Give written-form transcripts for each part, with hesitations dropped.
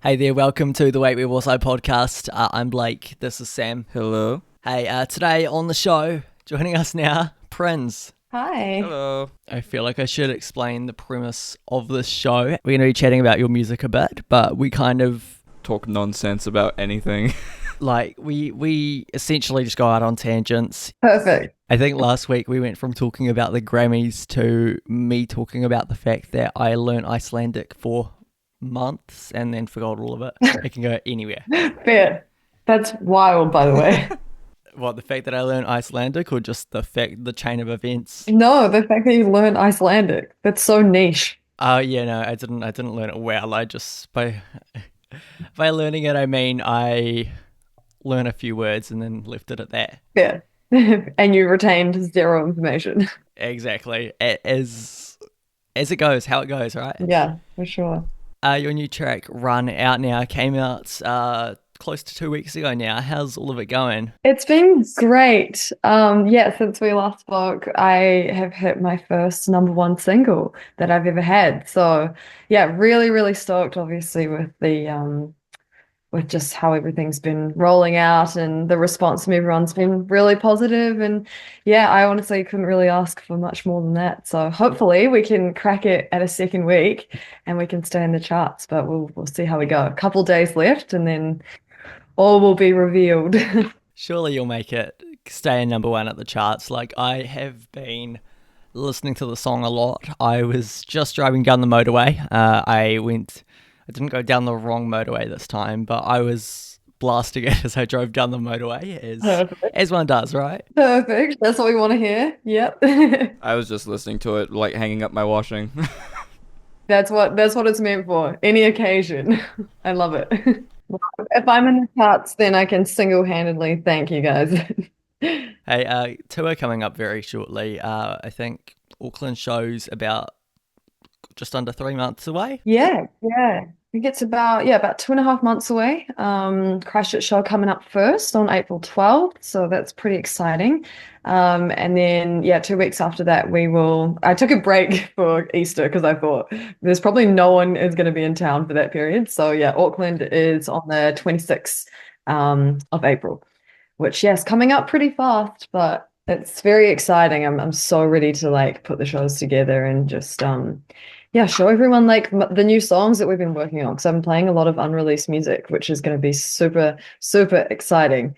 Hey there, welcome to the Wait We Also podcast. I'm Blake, this is Sam. Hello. Hey, today on the show, joining us now, PRINS. Hi. Hello. I feel like I should explain the premise of this show. We're going to be chatting about your music a bit, but we kind of, Talk nonsense about anything. we essentially just go out on tangents. Perfect. I think last week we went from talking about the Grammys to me talking about the fact that I learned Icelandic for months and then forgot all of it. It can go anywhere. Fair. That's wild, by the way. What, the fact that I learned Icelandic or just the chain of events? No, the fact that you learned Icelandic. That's so niche. Oh yeah, no, I didn't learn it well. I just by learning it I mean I learn a few words and then left it at that. Fair. And you retained zero information. Exactly. As it goes, how it goes, right? Yeah, for sure. Your new track Run Out now came out close to 2 weeks ago now. How's all of it going? It's been great. Yeah, since we last spoke, I have hit my first number one single that I've ever had. So yeah, really, really stoked, obviously, with just how everything's been rolling out and the response from everyone's been really positive. And yeah, I honestly couldn't really ask for much more than that. So hopefully we can crack it at a second week and we can stay in the charts, but we'll see how we go. A couple days left and then all will be revealed. Surely you'll make it stay in number one at the charts. Like I have been listening to the song a lot. I was just driving down the motorway. I didn't go down the wrong motorway this time, but I was blasting it as I drove down the motorway, Perfect. as one does, right? Perfect. That's what we want to hear. Yep. I was just listening to it, like hanging up my washing. That's what it's meant for. Any occasion. I love it. If I'm in the charts, then I can single-handedly thank you guys. Hey, tour coming up very shortly. I think Auckland show's about just under 3 months away. Yeah. I think it's about 2.5 months away. Christchurch show coming up first on April 12th, so that's pretty exciting. And then 2 weeks after that I took a break for Easter because I thought there's probably no one is going to be in town for that period. So yeah, Auckland is on the 26th of April, which yes, coming up pretty fast, but it's very exciting. I'm so ready to like put the shows together and just show everyone like the new songs that we've been working on because I've been playing a lot of unreleased music, which is going to be super, super exciting.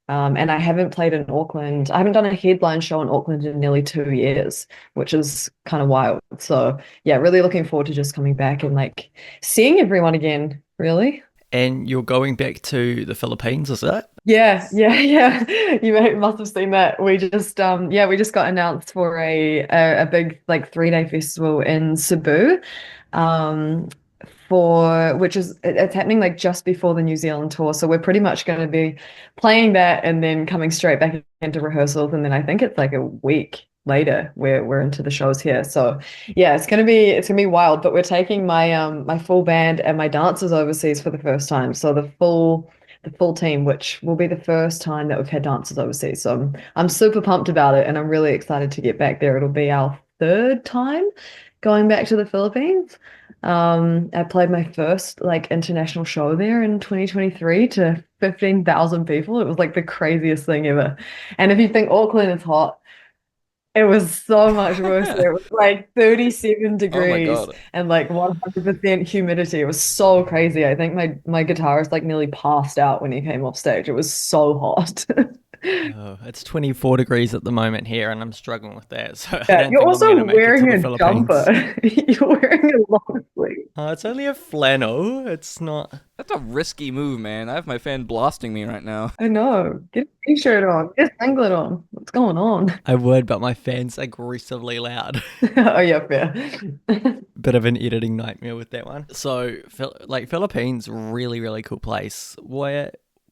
And I haven't played in Auckland. I haven't done a headline show in Auckland in nearly 2 years, which is kind of wild. So yeah, really looking forward to just coming back and like seeing everyone again, really. And you're going back to the Philippines, is it? Yeah. Must have seen that. We just got announced for a big like 3-day festival in Cebu. Um for which is it's happening like just before the New Zealand tour. So we're pretty much going to be playing that and then coming straight back into rehearsals. And then I think it's like a week later we're into the shows here. So yeah, it's gonna be wild. But we're taking my full band and my dancers overseas for the first time. So the full team, which will be the first time that we've had dancers overseas. So I'm super pumped about it and I'm really excited to get back there. It'll be our third time going back to the Philippines. I played my first like international show there in 2023 to 15,000 people. It was like the craziest thing ever. And if you think Auckland is hot, it was so much worse there. It was like 37 Oh my degrees god. and like 100% humidity. It was so crazy. I think my guitarist like nearly passed out when he came off stage. It was so hot. Oh, it's 24 degrees at the moment here, and I'm struggling with that. So I Yeah, don't you're think I'm going also to make it to wearing the a Philippines. jumper. You're wearing a long sleeve. It's only a flannel. It's not. That's a risky move, man. I have my fan blasting me right now. I know. Get a t-shirt on. Get a singlet on. What's going on? I would, but my fan's aggressively loud. Oh yeah, fair. Bit of an editing nightmare with that one. So, like Philippines, really, really cool place.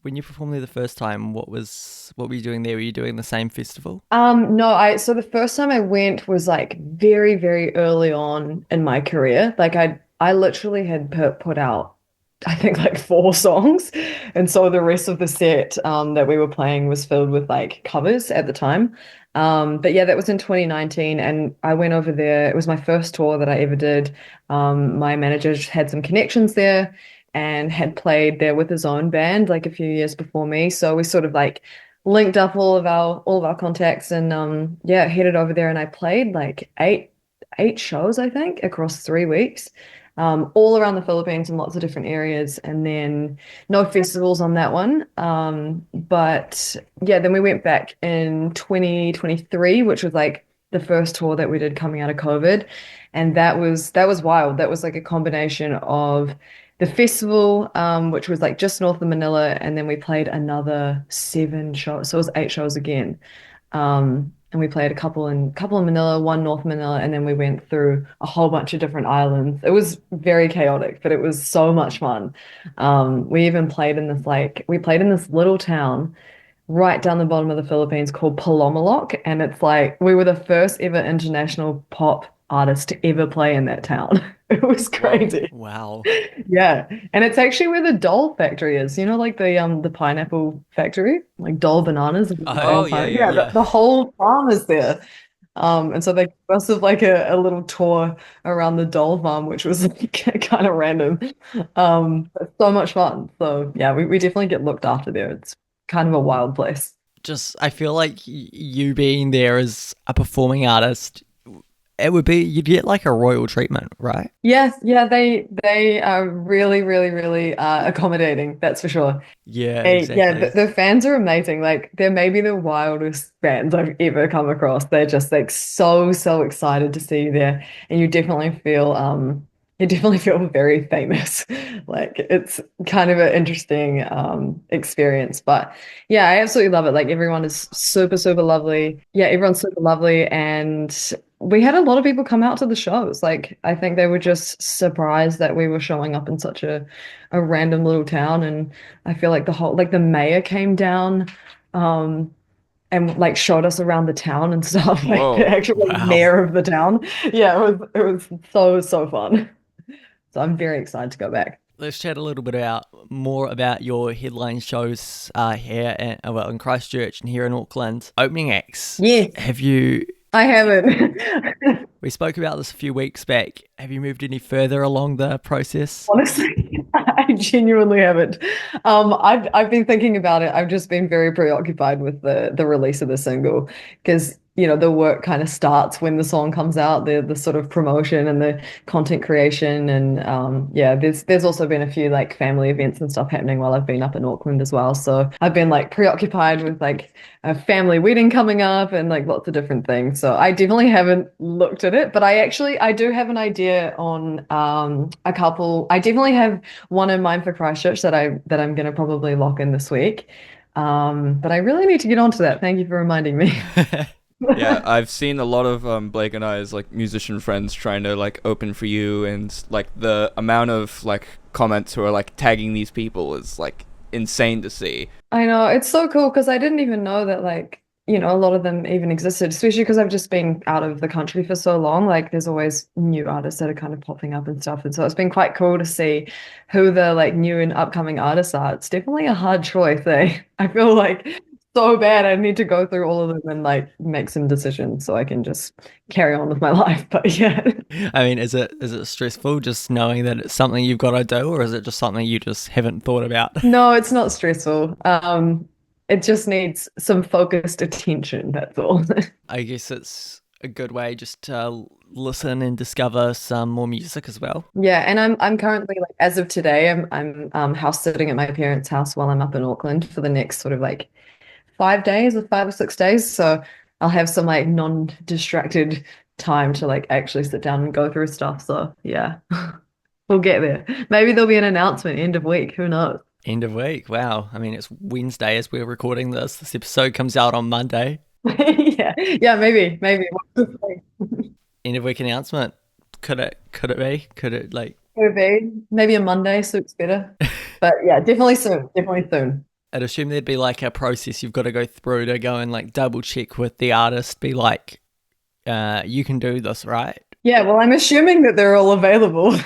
When you performed there the first time, what were you doing there? Were you doing the same festival? No, so the first time I went was like very, very early on in my career. Like I literally had put out I think like four songs. And so the rest of the set that we were playing was filled with like covers at the time. But yeah, that was in 2019 and I went over there. It was my first tour that I ever did. My manager had some connections there and had played there with his own band like a few years before me. So we sort of like linked up all of our contacts and yeah, headed over there and I played like eight shows, I think, across 3 weeks. All around the Philippines in lots of different areas, and then no festivals on that one. But yeah, then we went back in 2023, which was like the first tour that we did coming out of COVID, and that was wild. That was like a combination of the festival, which was like just north of Manila, and then we played another 7 shows, so it was 8 shows again. And we played a couple in Manila, one North Manila, and then we went through a whole bunch of different islands. It was very chaotic, but it was so much fun. We even played in this like we played in this little town right down the bottom of the Philippines called Palomaloc, and it's like we were the first ever international pop artist to ever play in that town. It was Whoa. crazy. Wow. Yeah. And it's actually where the Dole factory is. You know, like the pineapple factory, like Dole bananas and Oh, Oh, Dole yeah, pine. yeah, Yeah, yeah. the whole farm is there. And so they must have like a little tour around the Dole farm, which was like kind of random. But so much fun. So yeah, we definitely get looked after there. It's kind of a wild place. Just, I feel like you being there as a performing artist, it would be, you'd get like a royal treatment, right? Yes, yeah, they are really, really, really accommodating, that's for sure. Yeah, Yeah, the, exactly. the fans are amazing. Like they're maybe the wildest fans I've ever come across. They're just like so, so excited to see you there. And you definitely feel very famous. Like it's kind of an interesting experience. But yeah, I absolutely love it. Like everyone is super, super lovely. Yeah, everyone's super lovely. And we had a lot of people come out to the shows. Like I think they were just surprised that we were showing up in such a random little town. And I feel like the mayor came down and like showed us around the town and stuff, like the Whoa. actual like, Wow. mayor of the town. Yeah, it was so so fun. So I'm very excited to go back. Let's chat a little bit about more about your headline shows here well, in Christchurch and here in Auckland. Opening acts. Yes, Have you, I haven't. we spoke about this a few weeks back. Have you moved any further along the process? Honestly, I genuinely haven't. I've been thinking about it. I've just been very preoccupied with the release of the single because the work kind of starts when the song comes out, the sort of promotion and the content creation, and yeah, there's also been a few like family events and stuff happening while I've been up in Auckland as well. So I've been like preoccupied with like a family wedding coming up and like lots of different things. So I definitely haven't looked at it, but I do have an idea on a couple. I definitely have one in mind for Christchurch that I'm gonna probably lock in this week. But I really need to get onto that. Thank you for reminding me. Yeah, I've seen a lot of Blake and I's like musician friends trying to like open for you, and like the amount of like comments who are like tagging these people is like insane to see. I know it's so cool because I didn't even know that like a lot of them even existed, especially because I've just been out of the country for so long. Like there's always new artists that are kind of popping up and stuff. And so it's been quite cool to see who the like new and upcoming artists are. It's definitely a hard choice, eh? I feel like so bad I need to go through all of them and like make some decisions so I can just carry on with my life. But yeah. I mean, is it stressful just knowing that it's something you've got to do, or is it just something you just haven't thought about? No, it's not stressful. It just needs some focused attention, that's all. I guess it's a good way just to listen and discover some more music as well. Yeah, and I'm currently like as of today, I'm house sitting at my parents' house while I'm up in Auckland for the next sort of like 5 days or 5 or 6 days. So I'll have some like non-distracted time to like actually sit down and go through stuff. So yeah, we'll get there. Maybe there'll be an announcement end of week. Who knows? End of week. Wow. I mean, it's Wednesday as we're recording this. This episode comes out on Monday. Yeah, yeah, maybe. End of week announcement. Could it be? Could it like Could be. Maybe a Monday suits better. But yeah, definitely soon. Definitely soon. I'd assume there'd be like a process you've got to go through to go and like double check with the artist, be like, you can do this, right? Yeah, well, I'm assuming that they're all available.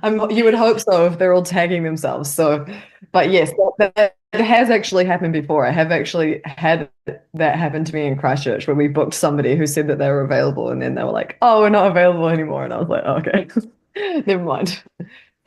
You would hope so if they're all tagging themselves. So, but yes, that has actually happened before. I have actually had that happen to me in Christchurch where we booked somebody who said that they were available and then they were like, "Oh, we're not available anymore." And I was like, "Oh, okay, never mind."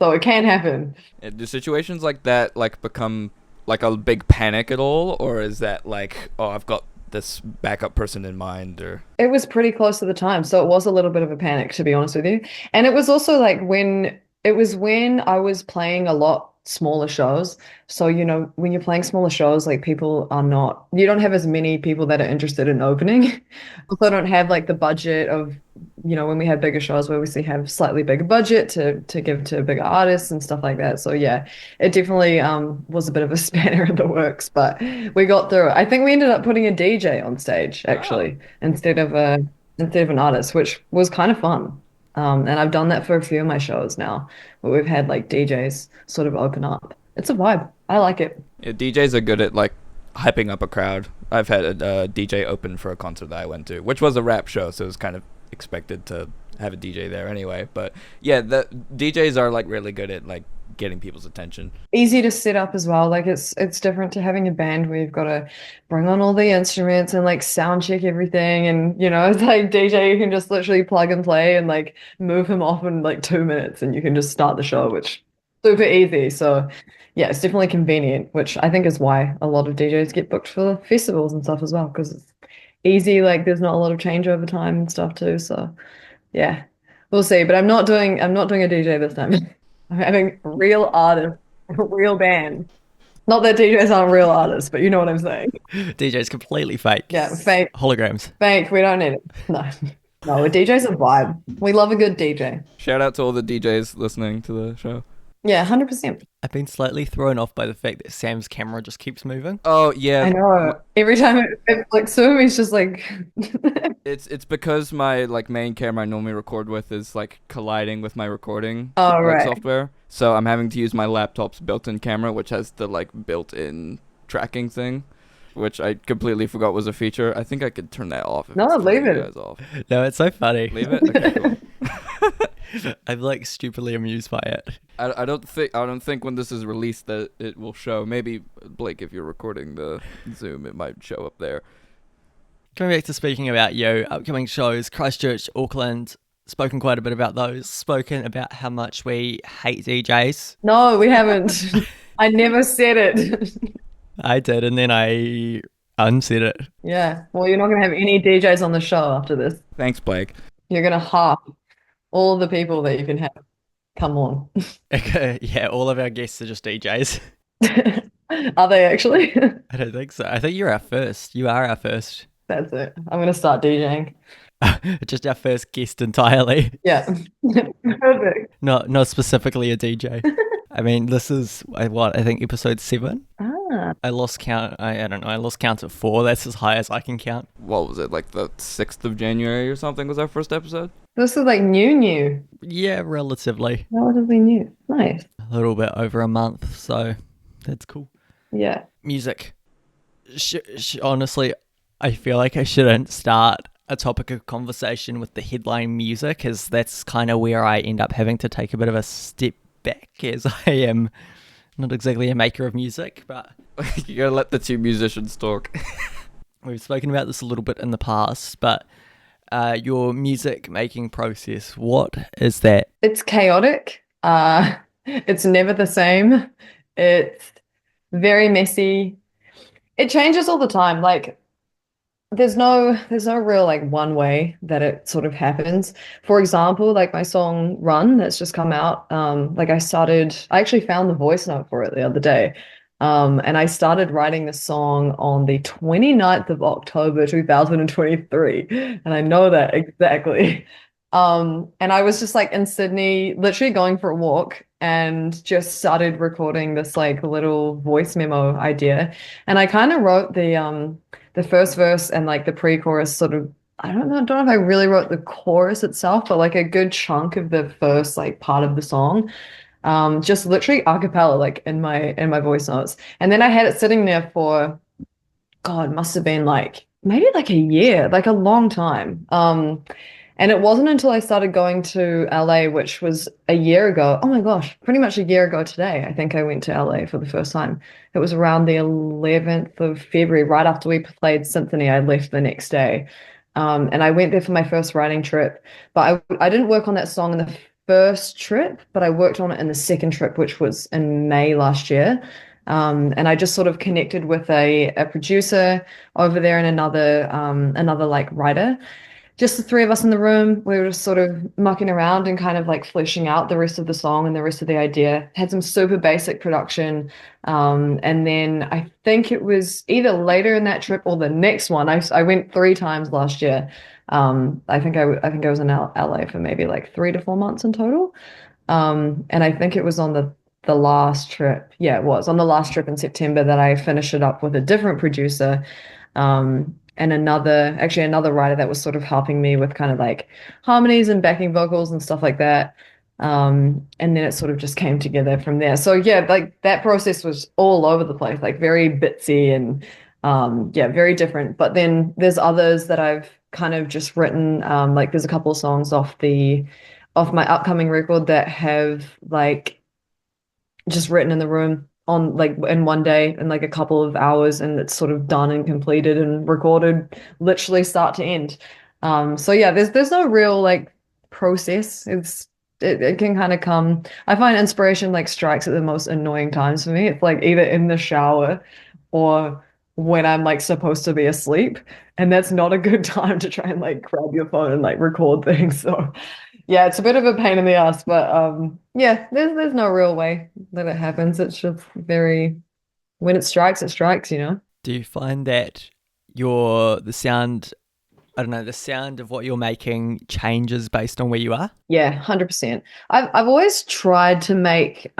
So it can happen. Do situations like that like become like a big panic at all, or is that like, oh, I've got this backup person in mind, or It was pretty close to the time, so it was a little bit of a panic, to be honest with you. And it was also like when I was playing a lot smaller shows. So, when you're playing smaller shows, like people are not, you don't have as many people that are interested in opening. Also don't have like the budget of, when we have bigger shows, we obviously have slightly bigger budget to give to bigger artists and stuff like that. So yeah, it definitely was a bit of a spanner in the works, but we got through it. I think we ended up putting a DJ on stage oh, actually instead of an artist, which was kind of fun. And I've done that for a few of my shows now, where we've had like DJs sort of open up. It's a vibe. I like it. yeah, DJs are good at like hyping up a crowd. I've had a DJ open for a concert that I went to, which was a rap show, so it was kind of expected to have a DJ there anyway. But yeah, the DJs are like really good at like getting people's attention. Easy to set up as well. Like it's different to having a band where you've got to bring on all the instruments and like sound check everything. And it's like DJ, you can just literally plug and play and like move him off in like 2 minutes and you can just start the show, which super easy. So yeah, it's definitely convenient, which I think is why a lot of DJs get booked for festivals and stuff as well, because it's easy. Like there's not a lot of changeover time and stuff too. So yeah, we'll see. But I'm not doing a DJ this time. I'm having real artists, real band. Not that DJs aren't real artists, but you know what I'm saying. DJ's completely fake. Yeah, fake, Holograms. fake. We don't need it. No, no. A DJ's a vibe. We love a good DJ. Shout out to all the DJs listening to the show. Yeah, 100%. I've been slightly thrown off by the fact that Sam's camera just keeps moving. Oh yeah, I know. Every time it flicks to him, he's just like, it's because my like main camera I normally record with is like colliding with my recording oh like right. software. So I'm having to use my laptop's built-in camera, which has the like built-in tracking thing, which I completely forgot was a feature. I think I could turn that off if No, it's leave throwing you it. guys off. No, it's so funny. Leave it? Okay, cool. I'm like stupidly amused by it. I don't think when this is released that it will show. Maybe Blake, if you're recording the Zoom, it might show up there. Coming back to speaking about upcoming shows, Christchurch, Auckland, spoken quite a bit about those, spoken about how much we hate DJs. No, we haven't. I never said it. I did, and then I unsaid it. Yeah. Well, you're not gonna have any DJs on the show after this. Thanks, Blake. You're gonna half all the people that you can have come on. Yeah, all of our guests are just DJs. Are they actually? I don't think so. I think you're our first. You are our first. That's it. I'm gonna start DJing. Just our first guest entirely. Yeah. Perfect. Not specifically a DJ. I mean, this is what I think episode 7. Ah. I lost count. I don't know. I lost count at 4. That's as high as I can count. What was it, like the 6th of January or something was our first episode? This is like new. Yeah, relatively. Relatively new. Nice. A little bit over a month, so that's cool. Yeah. Music. Honestly, I feel like I shouldn't start a topic of conversation with the headline music, as that's kind of where I end up having to take a bit of a step back, as I am not exactly a maker of music, but You gotta let the two musicians talk. we've spoken about this a little bit in the past, but your music making process, what is that? It's chaotic. It's never the same. It's very messy. It changes all the time. Like there's no real like one way that it sort of happens. For example, like my song Run that's just come out, like I actually found the voice note for it the other day. And I started writing the song on the 29th of October 2023. And I know that exactly. And I was just like in Sydney, literally going for a walk and just started recording this like little voice memo idea. And I kind of wrote the first verse and like the pre-chorus sort of, I don't know if I really wrote the chorus itself, but like a good chunk of the first like part of the song. Just literally a cappella, like in my voice notes. And then I had it sitting there for God, must have been like maybe like a year, like a long time. And it wasn't until I started going to LA, which was a year ago. Oh my gosh, pretty much a year ago today. I think I went to LA for the first time. It was around the 11th of February, right after we played Symphony. I left the next day. And I went there for my first writing trip, but I didn't work on that song in the first trip, but I worked on it in the second trip, which was in May last year. And I just sort of connected with a producer over there and another like writer, just the three of us in the room. We were just sort of mucking around and kind of like fleshing out the rest of the song and the rest of the idea. Had some super basic production. And then I think it was either later in that trip or the next one. I went three times last year. I think I was in LA for maybe like 3 to 4 months in total. And I think it was on the last trip. Yeah, it was on the last trip in September that I finished it up with a different producer, and another writer that was sort of helping me with kind of like harmonies and backing vocals and stuff like that. And then it sort of just came together from there. So yeah, like that process was all over the place, like very bitsy and yeah, very different. But then there's others that I've kind of just written. Like there's a couple of songs off my upcoming record that have like just written in the room on like in one day in like a couple of hours, and it's sort of done and completed and recorded literally start to end. So yeah, there's no real like process. It can kind of come. I find inspiration like strikes at the most annoying times for me. It's like either in the shower or when I'm like supposed to be asleep, and that's not a good time to try and like grab your phone and like record things. So yeah, it's a bit of a pain in the ass, but yeah, there's no real way that it happens. It's just very when it strikes, you know? Do you find that the sound, I don't know, the sound of what you're making changes based on where you are? Yeah, 100%. I've always tried to make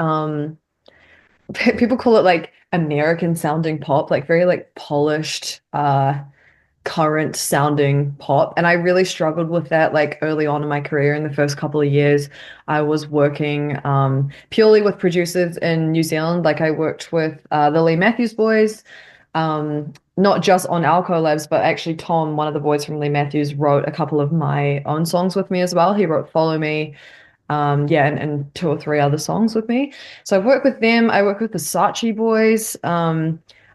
people call it like American sounding pop, like very like polished current sounding pop. And I really struggled with that like early on in my career. In the first couple of years, I was working purely with producers in New Zealand. Like I worked with the Lee Matthews Boys, not just on our collabs, but actually Tom, one of the boys from Lee Matthews, wrote a couple of my own songs with me as well. He wrote Follow Me, yeah, and two or three other songs with me. So I've worked with them. I worked with the Saatchi Boys.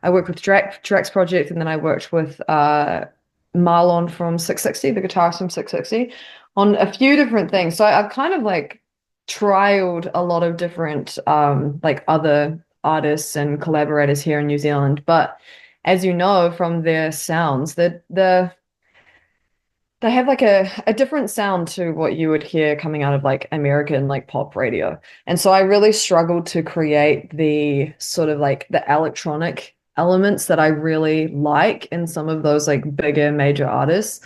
I worked with Drax Project, and then I worked with Marlon from 660, the guitarist from 660, on a few different things. So I've kind of like trialed a lot of different like other artists and collaborators here in New Zealand. But as you know from their sounds, they have like a different sound to what you would hear coming out of like American like pop radio. And so I really struggled to create the sort of like the electronic elements that I really like in some of those like bigger major artists.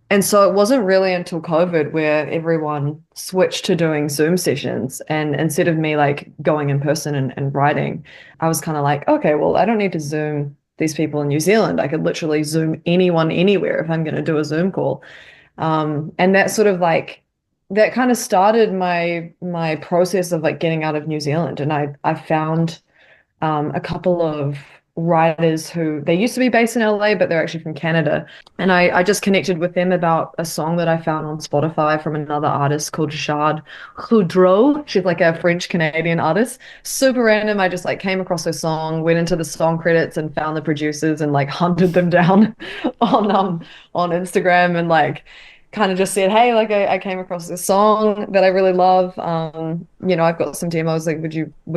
And so it wasn't really until COVID where everyone switched to doing Zoom sessions. And instead of me like going in person and writing, I was kind of like, okay, well, I don't need to Zoom these people in New Zealand. I could literally Zoom anyone anywhere if I'm going to do a Zoom call. And that sort of like that kind of started my process of like getting out of New Zealand. And I found a couple of writers who they used to be based in LA, but they're actually from Canada. And I just connected with them about a song that I found on Spotify from another artist called Jade Houdreau. She's like a French Canadian artist. Super random. I just like came across her song, went into the song credits and found the producers and like hunted them down on Instagram and like kind of just said, hey, like I came across this song that I really love. You know, I've got some demos. Like, would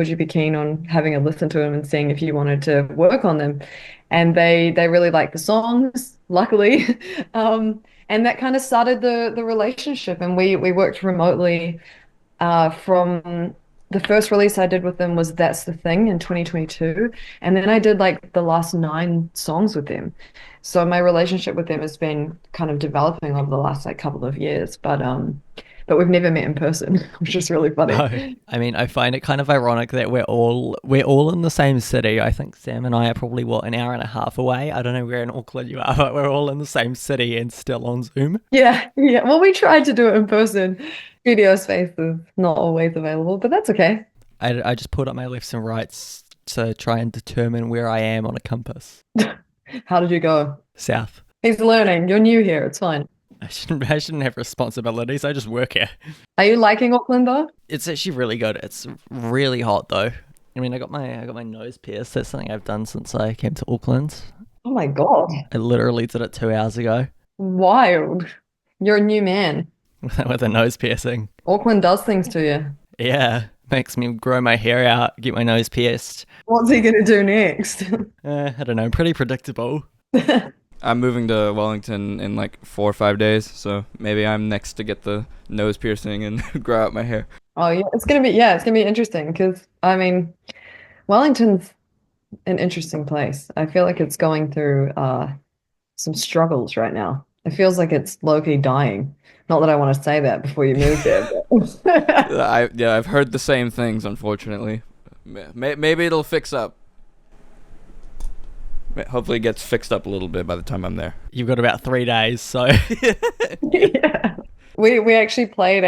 you be keen on having a listen to them and seeing if you wanted to work on them? And they really liked the songs, luckily. And that kind of started the relationship. And we worked remotely from the first release I did with them was That's the Thing in 2022. And then I did like the last 9 songs with them. So my relationship with them has been kind of developing over the last like couple of years. But we've never met in person, which is really No, funny. I mean, I find it kind of ironic that we're all in the same city. I think Sam and I are probably an hour and a half away. I don't know where in Auckland you are, but we're all in the same city and still on Zoom. Yeah, yeah. Well, we tried to do it in person. Studio space is not always available, but that's okay. I just put up my lefts and rights to try and determine where I am on a compass. How did you go? South. He's learning. You're new here. It's fine. I shouldn't have responsibilities. I just work here. Are you liking Auckland though? It's actually really good. It's really hot though. I mean, I got my nose pierced. That's something I've done since I came to Auckland. Oh my God. I literally did it 2 hours ago. Wild. You're a new man. with a nose piercing. Auckland does things to you. Yeah, makes me grow my hair out, get my nose pierced. What's he gonna do next? I don't know, pretty predictable. I'm moving to Wellington in like 4 or 5 days, so maybe I'm next to get the nose piercing and grow out my hair. Oh yeah, it's gonna be interesting because I mean, Wellington's an interesting place. I feel like it's going through some struggles right now. It feels like it's low-key dying. Not that I want to say that before you move there, but I've heard the same things, unfortunately. Maybe it'll fix up. Hopefully it gets fixed up a little bit by the time I'm there. You've got about 3 days, so yeah. We actually played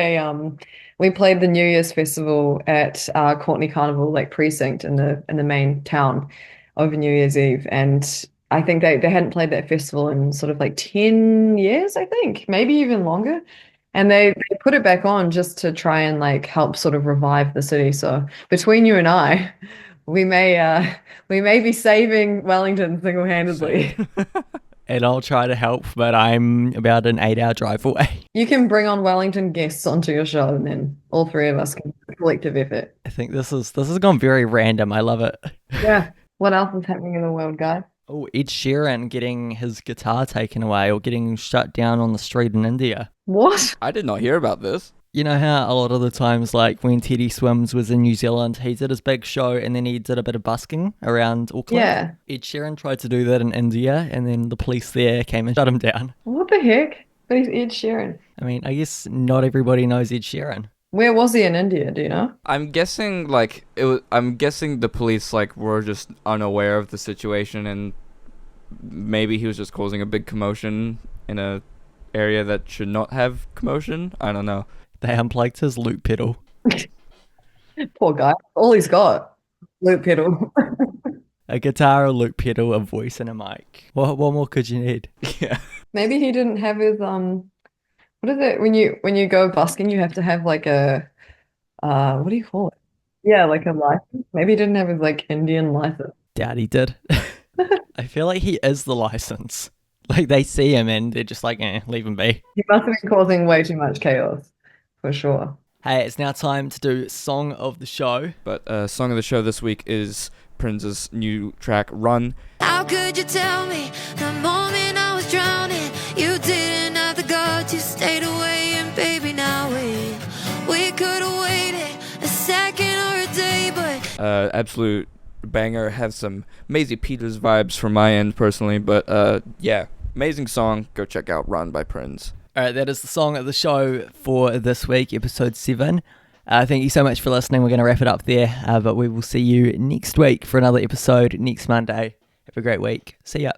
we played the New Year's festival at Courtney Carnival like precinct in the main town over New Year's Eve, and I think they hadn't played that festival in sort of like 10 years, I think, maybe even longer. And they put it back on just to try and like help sort of revive the city. So between you and I, we may be saving Wellington single-handedly. and I'll try to help, but I'm about an 8-hour drive away. You can bring on Wellington guests onto your show, and then all three of us can do a collective effort. I think this has gone very random. I love it. Yeah. What else is happening in the world, guys? Oh, Ed Sheeran getting his guitar taken away or getting shut down on the street in India. What? I did not hear about this. You know how a lot of the times, like when Teddy Swims was in New Zealand, he did his big show and then he did a bit of busking around Auckland. Yeah. Ed Sheeran tried to do that in India and then the police there came and shut him down. What the heck? But he's Ed Sheeran. I mean, I guess not everybody knows Ed Sheeran. Where was he in India? Do you know? I'm guessing I'm guessing the police like were just unaware of the situation, and maybe he was just causing a big commotion in a area that should not have commotion. I don't know. They unplugged his loop pedal. Poor guy. All he's got. Loop pedal. A guitar, a loop pedal, a voice, and a mic. What more could you need? Yeah. Maybe he didn't have his what is it when you go busking you have to have like a what do you call it? Yeah, like a license. Maybe he didn't have his like Indian license. Doubt he did. I feel like he is the license. Like they see him and they're just like, leave him be. He must have been causing way too much chaos, for sure. Hey, it's now time to do Song of the Show. But song of the show this week is PRINS' new track, Run. How could you tell me the moment I was drowning? You didn't have the guts, you stayed away, and baby, now we could have waited a second or a day, but Absolute banger. Has some Maisie Peters vibes from my end personally, but yeah, amazing song. Go check out Run by PRINS. All right, that is the Song of the Show for this week, episode 7. Thank you so much for listening. We're going to wrap it up there, but we will see you next week for another episode next Monday. Have a great week. See ya.